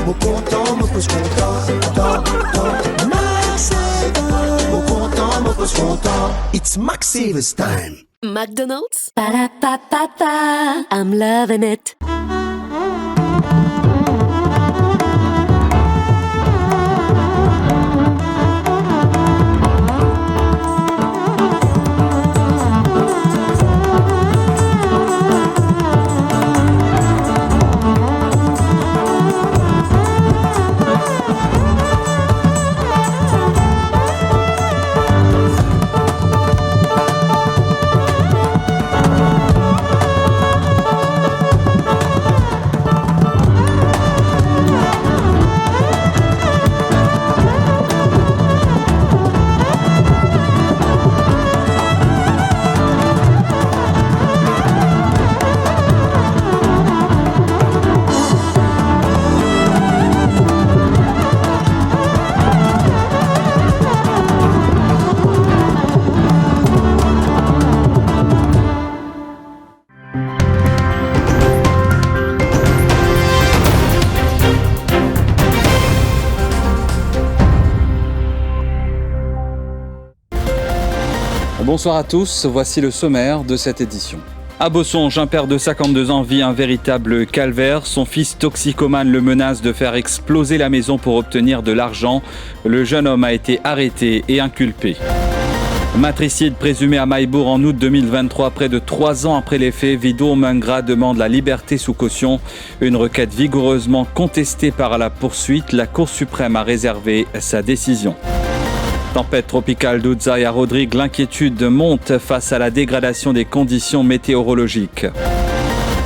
Mon content, mon pouce content, Max Saver. Mon content, mon pouce content. It's Max Saver's time. McDonald's. Ba-da-ba-ba-ba. I'm loving it. Bonsoir à tous, voici le sommaire de cette édition. À Bossonge, un père de 52 ans vit un véritable calvaire. Son fils toxicomane le menace de faire exploser la maison pour obtenir de l'argent. Le jeune homme a été arrêté et inculpé. Matricide présumé à Maïbourg en août 2023, près de 3 ans après les faits, Vido Mengra demande la liberté sous caution. Une requête vigoureusement contestée par la poursuite. La Cour suprême a réservé sa décision. Tempête tropicale d'Oudzaï à Rodrigue, l'inquiétude monte face à la dégradation des conditions météorologiques.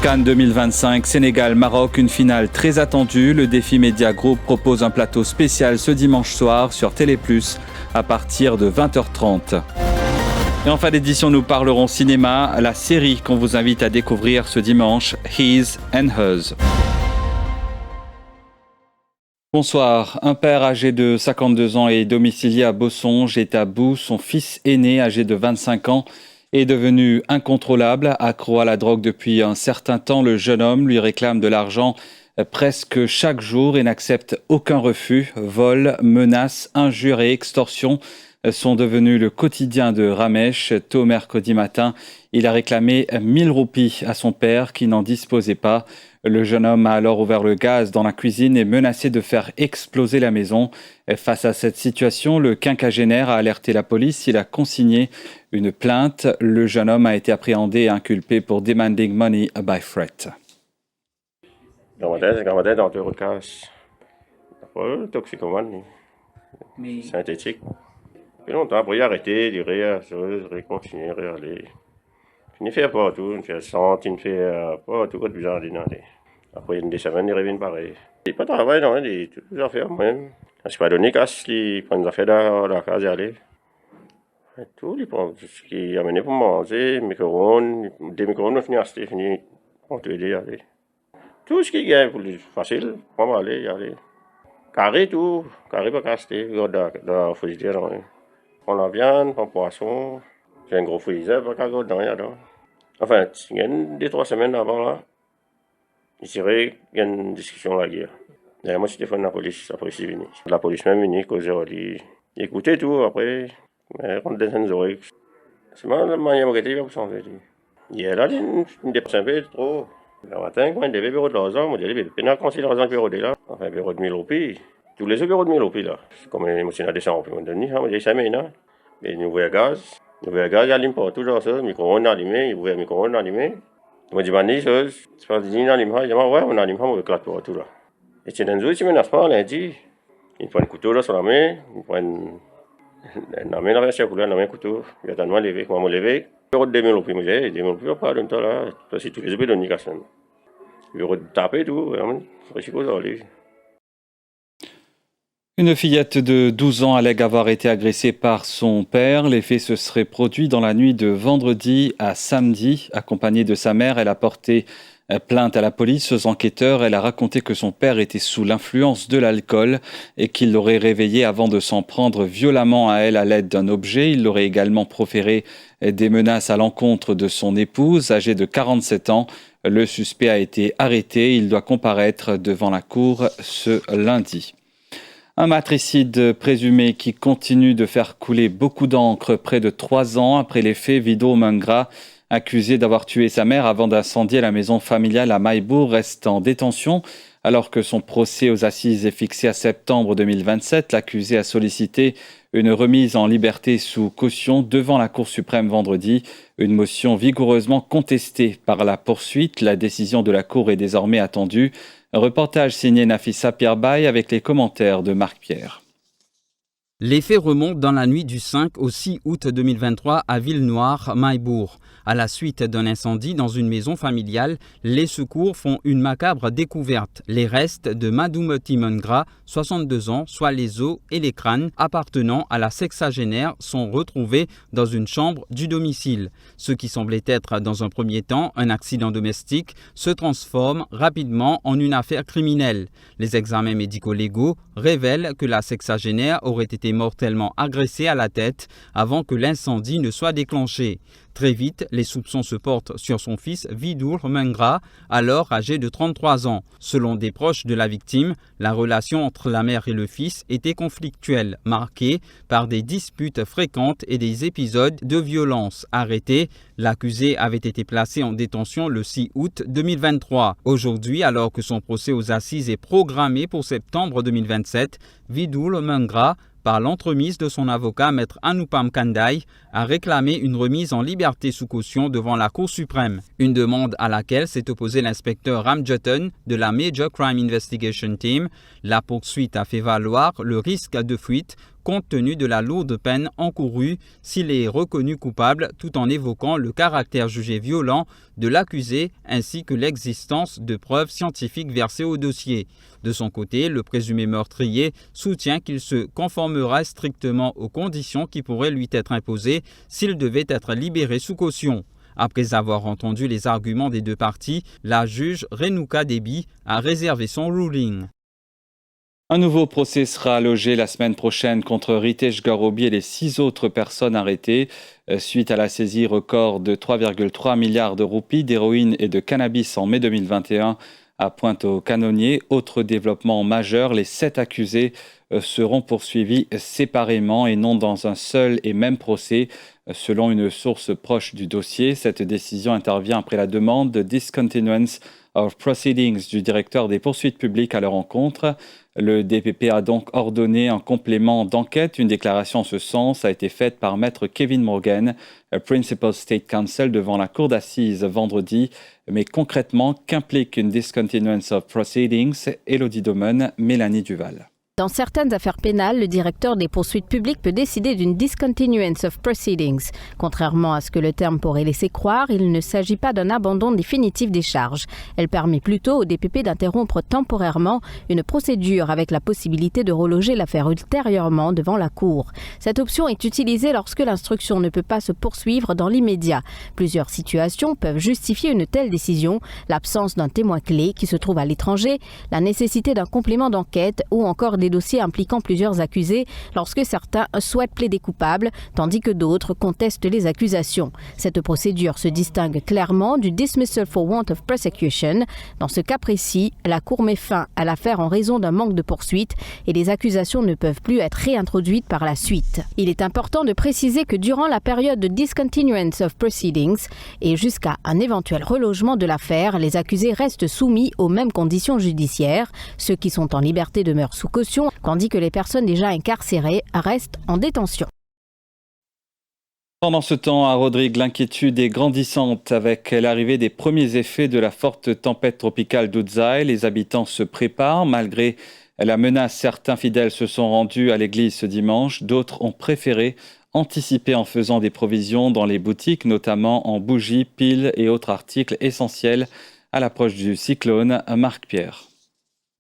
Cannes 2025, Sénégal-Maroc, une finale très attendue. Le Défi Média Group propose un plateau spécial ce dimanche soir sur Télé+, à partir de 20h30. Et en fin d'édition, nous parlerons cinéma, la série qu'on vous invite à découvrir ce dimanche, His and Hers. Bonsoir. Un père âgé de 52 ans et domicilié à Bossonge est à bout. Son fils aîné, âgé de 25 ans, est devenu incontrôlable. Accro à la drogue depuis un certain temps, le jeune homme lui réclame de l'argent presque chaque jour et n'accepte aucun refus. Vol, menaces, injures et extorsions sont devenus le quotidien de Ramesh. Tôt mercredi matin, il a réclamé 1000 roupies à son père qui n'en disposait pas. Le jeune homme a alors ouvert le gaz dans la cuisine et menacé de faire exploser la maison. Face à cette situation, le quinquagénaire a alerté la police. Il a consigné une plainte. Le jeune homme a été appréhendé et inculpé pour demanding money by threat. Toxicomane, synthétique. Puis longtemps, après, il a arrêté, il a continué, aller. Il fait pas tout, il fait centre, il fait pas tout, comme bizarre. Après une des semaines, il revient pareil. Il pas de travail, non, il a toutes les affaires, moi-même. Je ne suis pas donné casse, il prend des affaires dans la case et aller. Tout, il prend ce qu'il a amené pour manger, micro-ondes, des micro-ondes, on finit à acheter, fini, on te aider, aller. Tout ce qu'il gagne pour lui, facile, on va aller, y aller. Carré, tout, carré pas cassé, dans la frigidaire, non. On la viande, on poisson, j'ai un gros freezer, pas qu'à go dedans, y a dedans. Enfin, il y a 2-3 semaines avant là, je dirais qu'il y a une discussion la guerre. Et moi, je téléphone la police est venue. La police même venue, causait, il écoutait tout, après, mais on descend les oreilles. C'est ma manière de regarder, il va vous changer. Il est là, il dépense un peu trop. Le matin, quand il devait bureau de l'argent, il dit, il n'a pas considéré l'argent bureau de là. Enfin, bureau de 1000 roupies. Tous les bureaux de 1000 roupies là. C'est comme une émotion à descendre, on donne, il dit, ça maintenant. Mais il ouvre le gaz. Il allume pas toujours ça, le micro-ondes allumé, il ouvre le micro-ondes allumé. Il m'a dit, c'est pas dit, il allume pas. Il dit, ouais, on allume pas, on éclate pour tout là. Et c'est dans le jour, il menace pas, lundi. Il prend un couteau là sur la main, il prend la main, la version couleur, la main couteau. Il a tellement levé, comment levé. Bureau de 2000 roupies, j'ai dit, 2000 roupies, pas de temps là, parce que tous les bureaux de Nicasson. Bureau de taper tout, vraiment, c'est quoi ça, lui. Une fillette de 12 ans allègue avoir été agressée par son père. Les faits se seraient produits dans la nuit de vendredi à samedi. Accompagnée de sa mère, elle a porté plainte à la police. Aux enquêteurs, elle a raconté que son père était sous l'influence de l'alcool et qu'il l'aurait réveillée avant de s'en prendre violemment à elle à l'aide d'un objet. Il aurait également proféré des menaces à l'encontre de son épouse, âgée de 47 ans. Le suspect a été arrêté. Il doit comparaître devant la cour ce lundi. Un matricide présumé qui continue de faire couler beaucoup d'encre près de 3 ans après les faits. Vido Mengra, accusé d'avoir tué sa mère avant d'incendier la maison familiale à Maïbourg, reste en détention. Alors que son procès aux assises est fixé à septembre 2027, l'accusé a sollicité une remise en liberté sous caution devant la Cour suprême vendredi. Une motion vigoureusement contestée par la poursuite. La décision de la Cour est désormais attendue. Un reportage signé Nafissa Pierbaye avec les commentaires de Marc Pierre. Les faits remontent dans la nuit du 5 au 6 août 2023 à Ville-Noire, Maïbourg. À la suite d'un incendie dans une maison familiale, les secours font une macabre découverte. Les restes de Madoumati Mengra, 62 ans, soit les os et les crânes appartenant à la sexagénaire, sont retrouvés dans une chambre du domicile. Ce qui semblait être dans un premier temps un accident domestique se transforme rapidement en une affaire criminelle. Les examens médico-légaux révèlent que la sexagénaire aurait été mortellement agressée à la tête avant que l'incendie ne soit déclenché. Très vite, les soupçons se portent sur son fils Vidour Mengra, alors âgé de 33 ans. Selon des proches de la victime, la relation entre la mère et le fils était conflictuelle, marquée par des disputes fréquentes et des épisodes de violence. Arrêté, l'accusé avait été placé en détention le 6 août 2023. Aujourd'hui, alors que son procès aux assises est programmé pour septembre 2027, Vidour Mengra, par l'entremise de son avocat, Maître Anupam Kandai, a réclamé une remise en liberté sous caution devant la Cour suprême. Une demande à laquelle s'est opposé l'inspecteur Ram Jutton de la Major Crime Investigation Team. La poursuite a fait valoir le risque de fuite compte tenu de la lourde peine encourue s'il est reconnu coupable, tout en évoquant le caractère jugé violent de l'accusé ainsi que l'existence de preuves scientifiques versées au dossier. De son côté, le présumé meurtrier soutient qu'il se conformera strictement aux conditions qui pourraient lui être imposées s'il devait être libéré sous caution. Après avoir entendu les arguments des deux parties, la juge Renuka Debi a réservé son ruling. Un nouveau procès sera logé la semaine prochaine contre Ritesh Garobi et les 6 autres personnes arrêtées suite à la saisie record de 3,3 milliards de roupies d'héroïne et de cannabis en mai 2021 à Pointe-aux-Canonniers. Autre développement majeur, les 7 accusés seront poursuivis séparément et non dans un seul et même procès. Selon une source proche du dossier, cette décision intervient après la demande de discontinuance of proceedings du directeur des poursuites publiques à leur encontre. Le DPP a donc ordonné un complément d'enquête. Une déclaration en ce sens a été faite par Maître Kevin Morgan, Principal State Counsel, devant la cour d'assises vendredi. Mais concrètement, qu'implique une discontinuance of proceedings? Élodie Domen, Mélanie Duval. Dans certaines affaires pénales, le directeur des poursuites publiques peut décider d'une discontinuance of proceedings. Contrairement à ce que le terme pourrait laisser croire, il ne s'agit pas d'un abandon définitif des charges. Elle permet plutôt au DPP d'interrompre temporairement une procédure avec la possibilité de reloger l'affaire ultérieurement devant la Cour. Cette option est utilisée lorsque l'instruction ne peut pas se poursuivre dans l'immédiat. Plusieurs situations peuvent justifier une telle décision: l'absence d'un témoin clé qui se trouve à l'étranger, la nécessité d'un complément d'enquête ou encore des dossiers impliquant plusieurs accusés lorsque certains souhaitent plaider coupables tandis que d'autres contestent les accusations. Cette procédure se distingue clairement du dismissal for want of prosecution. Dans ce cas précis, la Cour met fin à l'affaire en raison d'un manque de poursuite et les accusations ne peuvent plus être réintroduites par la suite. Il est important de préciser que durant la période de discontinuance of proceedings et jusqu'à un éventuel relogement de l'affaire, les accusés restent soumis aux mêmes conditions judiciaires. Ceux qui sont en liberté demeurent sous caution, tandis que les personnes déjà incarcérées restent en détention. Pendant ce temps, à Rodrigue, l'inquiétude est grandissante avec l'arrivée des premiers effets de la forte tempête tropicale Doudzaï. Les habitants se préparent. Malgré la menace, certains fidèles se sont rendus à l'église ce dimanche. D'autres ont préféré anticiper en faisant des provisions dans les boutiques, notamment en bougies, piles et autres articles essentiels à l'approche du cyclone. Marc Pierre.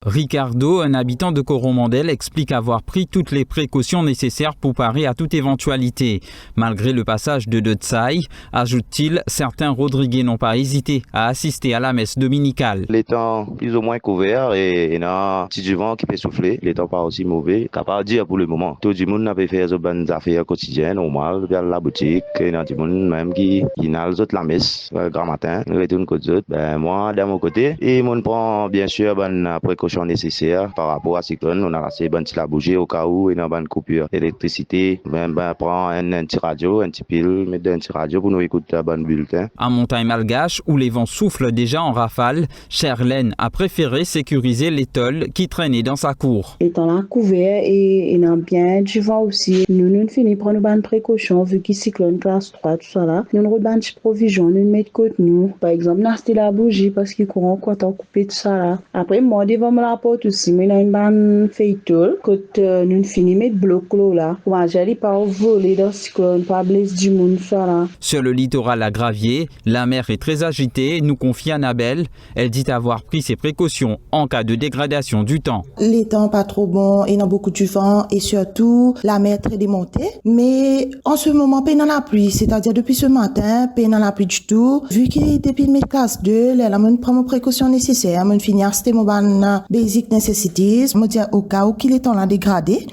Ricardo, un habitant de Coromandel, explique avoir pris toutes les précautions nécessaires pour parer à toute éventualité. Malgré le passage de Tsai, ajoute-t-il, certains Rodriguais n'ont pas hésité à assister à la messe dominicale. Les temps plus ou moins couverts et il y a un petit vent qui peut souffler, les temps pas aussi mauvais, capable de dire pour le moment. Tout le monde n'a pas fait des bonnes affaires quotidiennes, normal, vers la boutique, il y a du monde même qui n'a la messe, le grand matin, retourne côté autres. Ben, moi, de mon côté, et on prend bien sûr bonne précaution nécessaires par rapport à ce qu'on on a assez bonne la bouger au cas où il y a une bonne coupure d'électricité. Ben prend un petit radio, un petit pile, mettre un petit radio pour nous écouter un bon bulletin. En montagne malgache où les vents soufflent déjà en rafale, Cherlaine a préféré sécuriser l'étole qui traînait dans sa cour. Étant là couvert et il y a bien du vent aussi, nous finissons prendre une bonne précaution vu qu'il cyclone classe 3 tout ça là. Nous avons une bonne provision, nous mettons côté nous. Par exemple, nous avons la bougie parce qu'il courant quoi t'en couper tout ça là. Après moi devant la porte aussi, mais il y a une bonne feuilleton quand nous finissons mettre bloc là. Moi j'allais pas voler dans ce cyclone, pas blesser du monde ça là. Sur le littoral à Gravier, la mer est très agitée, nous confie Annabelle. Elle dit avoir pris ses précautions en cas de dégradation du temps. Les temps pas trop bons, il y a beaucoup de vent et surtout la mer très démontée. Mais en ce moment, pas dans la pluie, c'est-à-dire depuis ce matin, pas dans la pluie du tout. Vu que depuis mes classes 2, là, je prends mes précautions nécessaires, je finis c'était mon basic necessities, je dis au cas où qu'il est temps là dégradé.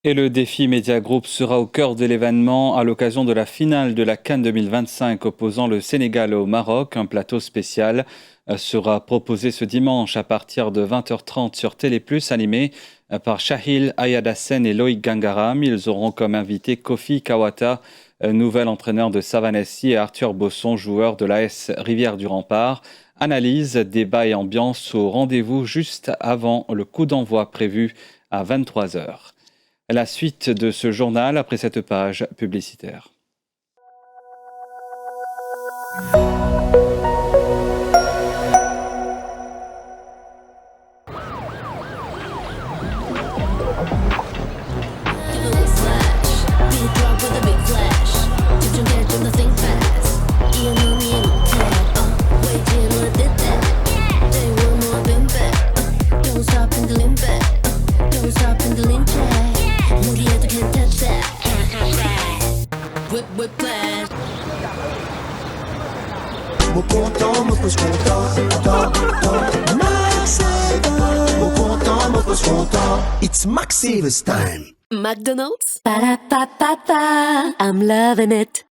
Et le défi Media Group sera au cœur de l'événement à l'occasion de la finale de la CAN 2025 opposant le Sénégal au Maroc. Un plateau spécial sera proposé ce dimanche à partir de 20h30 sur Télé+, animé par Shahil Ayadassen et Loïc Gangaram. Ils auront comme invité Kofi Kawata, nouvel entraîneur de Savane-SC, et Arthur Bosson, joueur de l'AS Rivière du Rempart. Analyse, débat et ambiance au rendez-vous juste avant le coup d'envoi prévu à 23h. La suite de ce journal après cette page publicitaire. It's Max Savers time. McDonald's. Ba-da-ba-ba-ba. I'm loving it.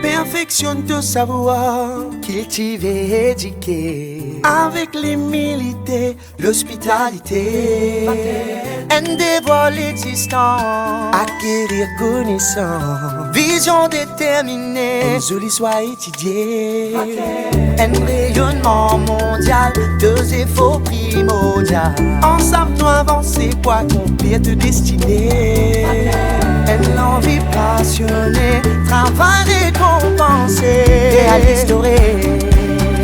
Perfectionne ton savoir, cultive et éduquer avec l'humilité, l'hospitalité. Un dévoile l'existant, acquérir connaissance, vision déterminée, un joli soit étudié. Un rayonnement mondial, deux efforts primordial. Ensemble nous avancer pour accomplir de destinée. Une envie passionnée, travail récompensé, réaliste doré.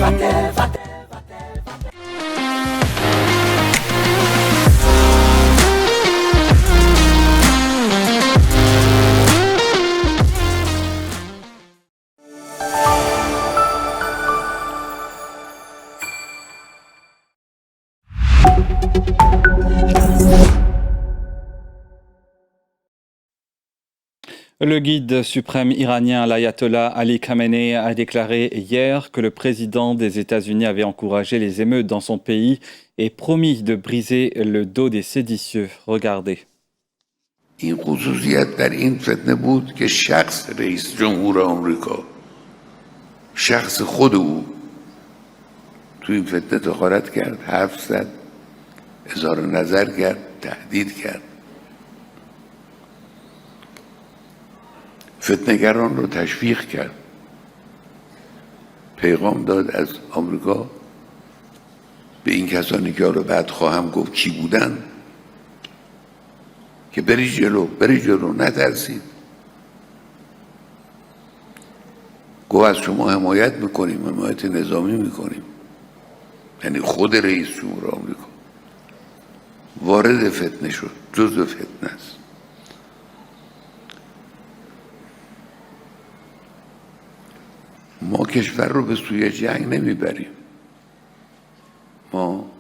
Va-t-elle, va-t-elle. Le guide suprême iranien, l'ayatollah Ali Khamenei, a déclaré hier que le président des États-Unis avait encouragé les émeutes dans son pays et promis de briser le dos des séditieux. Regardez. این خصوصیت در این فتنه بود که شخص رئیس جمهور آمریکا شخص خود او تو این فتنه دخالت کرد، حرف زد، اظهار نظر کرد، تهدید کرد، فتنه‌گران رو تشویق کرد، پیغام داد از آمریکا به این کسانی که رو بعد خواهم گفت کی بودن که بری جلو نترسید. گفت از شما حمایت میکنیم، حمایت نظامی میکنیم. یعنی خود رئیس جمهور آمریکا وارد فتنه شد، جزء فتنه است. ما کشور رو به سوی جنگ نمیبریم. ما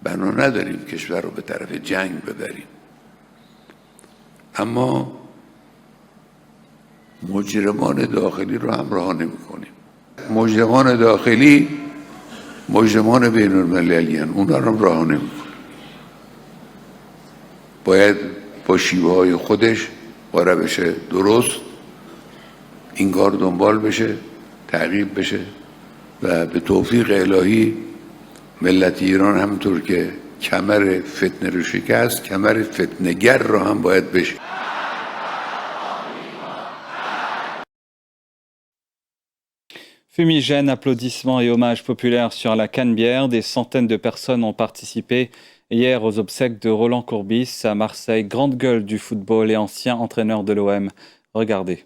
بنا نداریم کشور رو به طرف جنگ ببریم. اما مجرمان داخلی رو هم رها نمی‌کنیم. مجرمان داخلی مجرمان بین المللی هستند، اونا رو هم رها نمی‌کنیم. باید با شیوه های خودش با روش درست این کار دنبال بشه، تعقیب بشه و به توفیق الهی ملت ایران همونطور که کمر فتنه رو شکست، کمر فتنه‌گر رو هم باید بشه. Fumigène, applaudissements et hommages populaires sur la Canebière. Des centaines de personnes ont participé hier aux obsèques de Roland Courbis à Marseille, grande gueule du football et ancien entraîneur de l'OM. Regardez.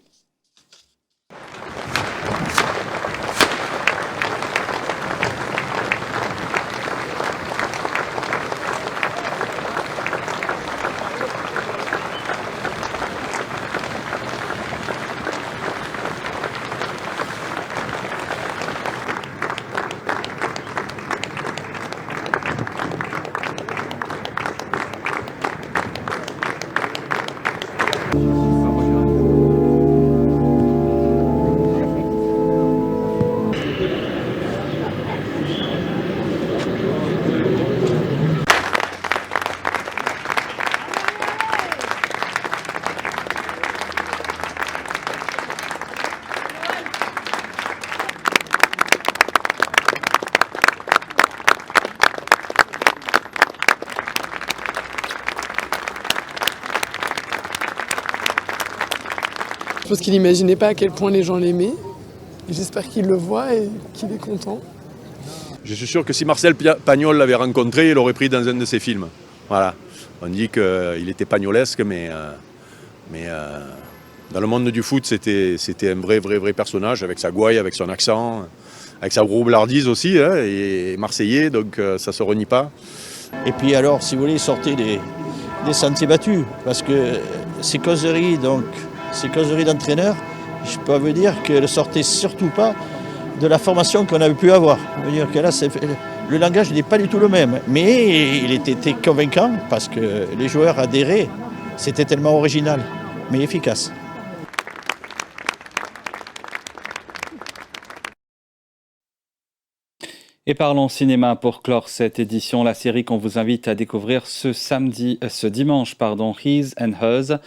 Je pense qu'il n'imaginait pas à quel point les gens l'aimaient. J'espère qu'il le voit et qu'il est content. Je suis sûr que si Marcel Pagnol l'avait rencontré, il l'aurait pris dans un de ses films. Voilà. On dit qu'il était pagnolesque, mais dans le monde du foot, c'était un vrai personnage, avec sa gouaille, avec son accent, avec sa roublardise aussi, hein, et marseillais, donc ça ne se renie pas. Et puis alors, si vous voulez, sortez des sentiers battus, parce que ces causeries d'entraîneurs, je peux vous dire qu'elles ne sortaient surtout pas de la formation qu'on avait pu avoir. Je veux dire que là, le langage n'est pas du tout le même, mais il était convaincant parce que les joueurs adhéraient. C'était tellement original, mais efficace. Et parlons cinéma pour clore cette édition, la série qu'on vous invite à découvrir ce dimanche, His and Hers.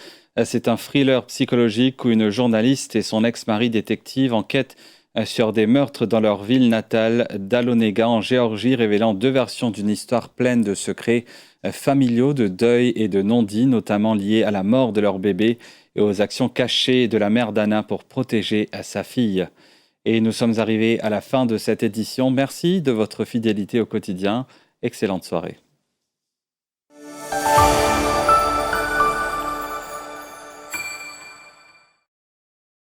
C'est un thriller psychologique où une journaliste et son ex-mari détective enquêtent sur des meurtres dans leur ville natale d'Alonega en Géorgie, révélant deux versions d'une histoire pleine de secrets familiaux, de deuil et de non-dits, notamment liés à la mort de leur bébé et aux actions cachées de la mère d'Anna pour protéger sa fille. Et nous sommes arrivés à la fin de cette édition. Merci de votre fidélité au quotidien. Excellente soirée.